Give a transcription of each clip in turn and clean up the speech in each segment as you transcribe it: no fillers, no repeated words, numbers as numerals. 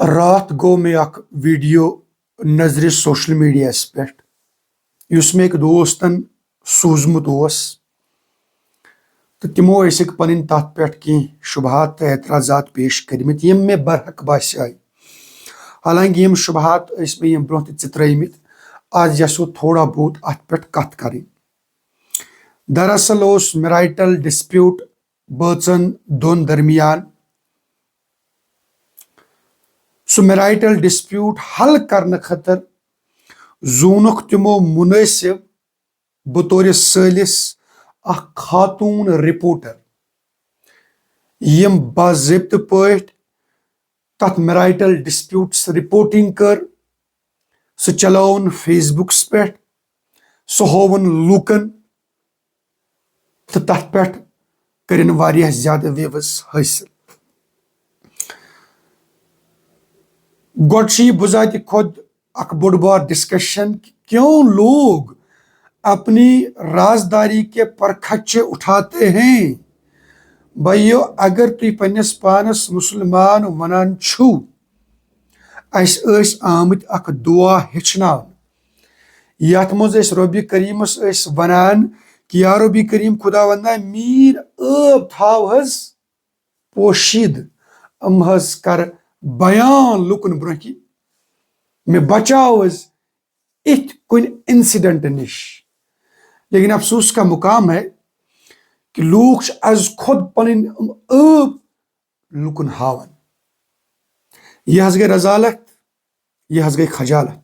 رات گو میں اخ ویڈیو نظر سوشل میڈیا پہ اس میں ایک دوستن سوزمت تو تمو پن تر پہ کی شبہات تو اعتراضات پیش کرمت یم میں برحق باسے حالانکہ یم شبہات میں برہ ترمت آج یسو تھوڑا بہت ات پہ کت کر دراصل میرائٹل ڈسپیوٹ بٲژن دون درمیان سہ میرائٹل ڈسپیوٹ حل کرنے خاطر زونک تمو مناسب بطور سالس اخ خاتون رپورٹر یم باضابطہ پٲٹھۍ تت میرائٹل ڈسپیوٹس رپورٹنگ کر سہ چلون فیس بکس پہ سہ ہوون لوکن تو تت پہ کرن واریاہ زیادہ ویوز حاصل گۄڈٕ چھُ یہ بذات خود اخ بوڑ بار ڈسکشن کیوں لوگ اپنی رازداری کے پرخچے اٹھاتے ہیں بھائیو اگر تھی پنس پانس مسلمان ونان چھو اس آمت اخ دعا ہچنان یت مز رب کریمس ونان کہ یا رب کریم خدا وندا مین ٲب تھاو حظ پوشید حظ کر بیان لکن برہ کی میں بچاو حظ ات کن انسیڈنٹ نش لیکن افسوس کا مقام ہے کہ لوگ از خود پن ٲب لکن ہاون یہ حظ گئی رزالت یہ حظ گئی خجالت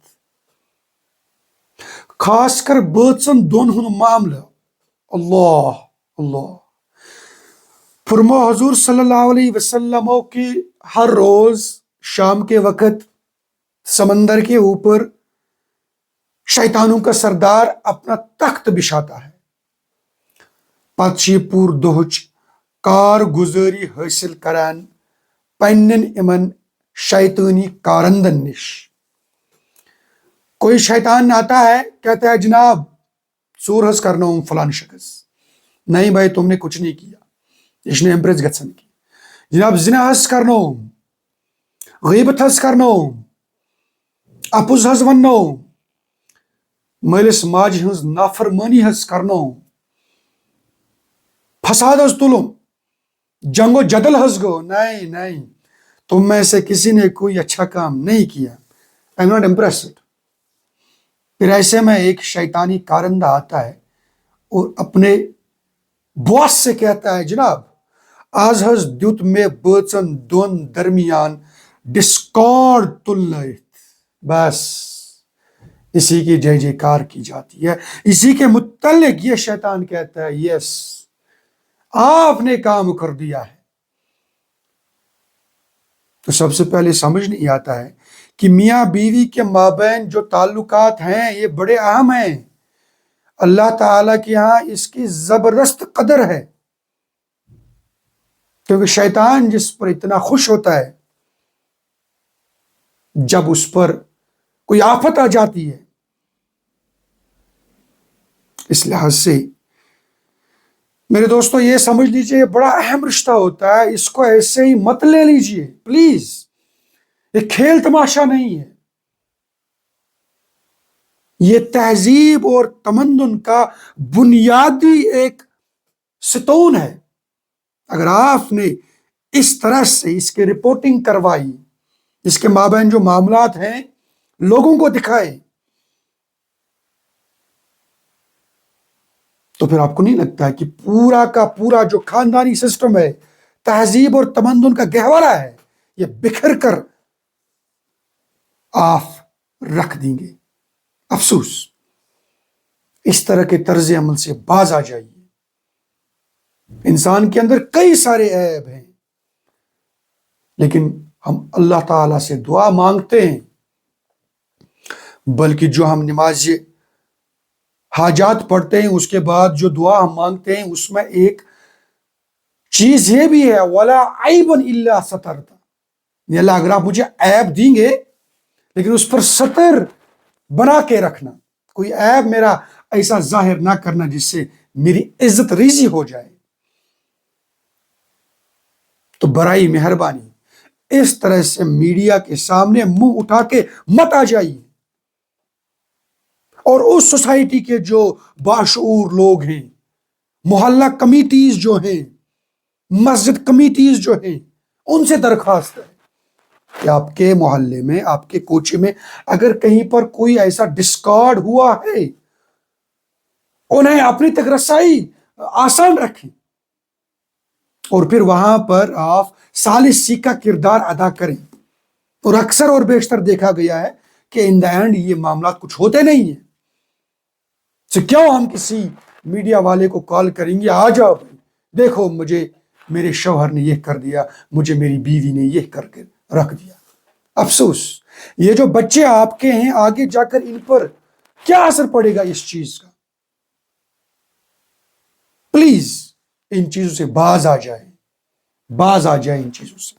خاص کر بٲژن دون ہند معاملہ اللہ اللہ فرمو حضور صلی اللہ علیہ وسلم کہ ہر روز شام کے وقت سمندر کے اوپر شیطانوں کا سردار اپنا تخت بچھاتا ہے پتہ یہ پور دہچ کار گزاری حاصل کران پنن امن شیطانی کارندن نش کوئی شیطان آتا ہے کہتا ہے جناب ژور حظ کرنوم فلان شخص نہیں بھائی تم نے کچھ نہیں کیا یہ امپریس گھن کی جناب زنا حظ کرنوم غیبت حظ کرنوم اپز حظ ونوم مالس ماجہ ہز نافرمانی حظ کرنوم فساد حظ تلوم جنگ و جدل حظ گو نہیں نہیں تم میں سے کسی نے کوئی اچھا کام نہیں کیا آئی ایم ناٹ امپریسڈ پھر ایسے میں ایک شیطانی کارندہ آتا ہے اور اپنے باس سے کہتا ہے جناب آز حظ دیت میں بٲژن دون درمیان ڈسکارڈ تلنائت بس اسی کی جے جے کار کی جاتی ہے اسی کے متعلق یہ شیطان کہتا ہے یس آپ نے کام کر دیا ہے تو سب سے پہلے سمجھ نہیں آتا ہے کہ میاں بیوی کے مابین جو تعلقات ہیں یہ بڑے اہم ہیں اللہ تعالیٰ کے یہاں اس کی زبردست قدر ہے کیونکہ شیطان جس پر اتنا خوش ہوتا ہے جب اس پر کوئی آفت آ جاتی ہے اس لحاظ سے میرے دوستو یہ سمجھ لیجئے بڑا اہم رشتہ ہوتا ہے اس کو ایسے ہی مت لے لیجئے پلیز یہ کھیل تماشا نہیں ہے یہ تہذیب اور تمدن کا بنیادی ایک ستون ہے اگر آپ نے اس طرح سے اس کی رپورٹنگ کروائی اس کے مابین جو معاملات ہیں لوگوں کو دکھائے تو پھر آپ کو نہیں لگتا ہے کہ پورا کا پورا جو خاندانی سسٹم ہے تہذیب اور تمدن کا گہوارہ ہے یہ بکھر کر آپ رکھ دیں گے افسوس اس طرح کے طرز عمل سے باز آ جائیے انسان کے اندر کئی سارے عیب ہیں لیکن ہم اللہ تعالیٰ سے دعا مانگتے ہیں بلکہ جو ہم نماز حاجات پڑھتے ہیں اس کے بعد جو دعا ہم مانگتے ہیں اس میں ایک چیز یہ بھی ہے وَلَا عَيْبًا إِلَّا سَتَرْتَ اللہ اگر آپ مجھے عیب دیں گے لیکن اس پر ستر بنا کے رکھنا کوئی عیب میرا ایسا ظاہر نہ کرنا جس سے میری عزت ریزی ہو جائے تو برائی مہربانی اس طرح سے میڈیا کے سامنے منہ اٹھا کے مت آ جائیے، اور اس سوسائٹی کے جو باشعور لوگ ہیں، محلہ کمیٹیز جو ہیں، مسجد کمیٹیز جو ہیں، ان سے درخواست ہے کہ آپ کے محلے میں، آپ کے کوچے میں اگر کہیں پر کوئی ایسا ڈسکارڈ ہوا ہے، انہیں اپنی تک رسائی آسان رکھیں، اور پھر وہاں پر آپ ثالثی کا کردار ادا کریں۔ اور اکثر اور بیشتر دیکھا گیا ہے کہ ان دا اینڈ یہ معاملات کچھ ہوتے نہیں ہیں۔ تو کیوں ہم کسی میڈیا والے کو کال کریں گے، آ جاؤ بھائی دیکھو مجھے میرے شوہر نے یہ کر دیا، مجھے میری بیوی نے یہ کر کے رکھ دیا۔ افسوس، یہ جو بچے آپ کے ہیں آگے جا کر ان پر کیا اثر پڑے گا اس چیز کا؟ پلیز ان چیزوں سے باز آ جائیں ان چیزوں سے۔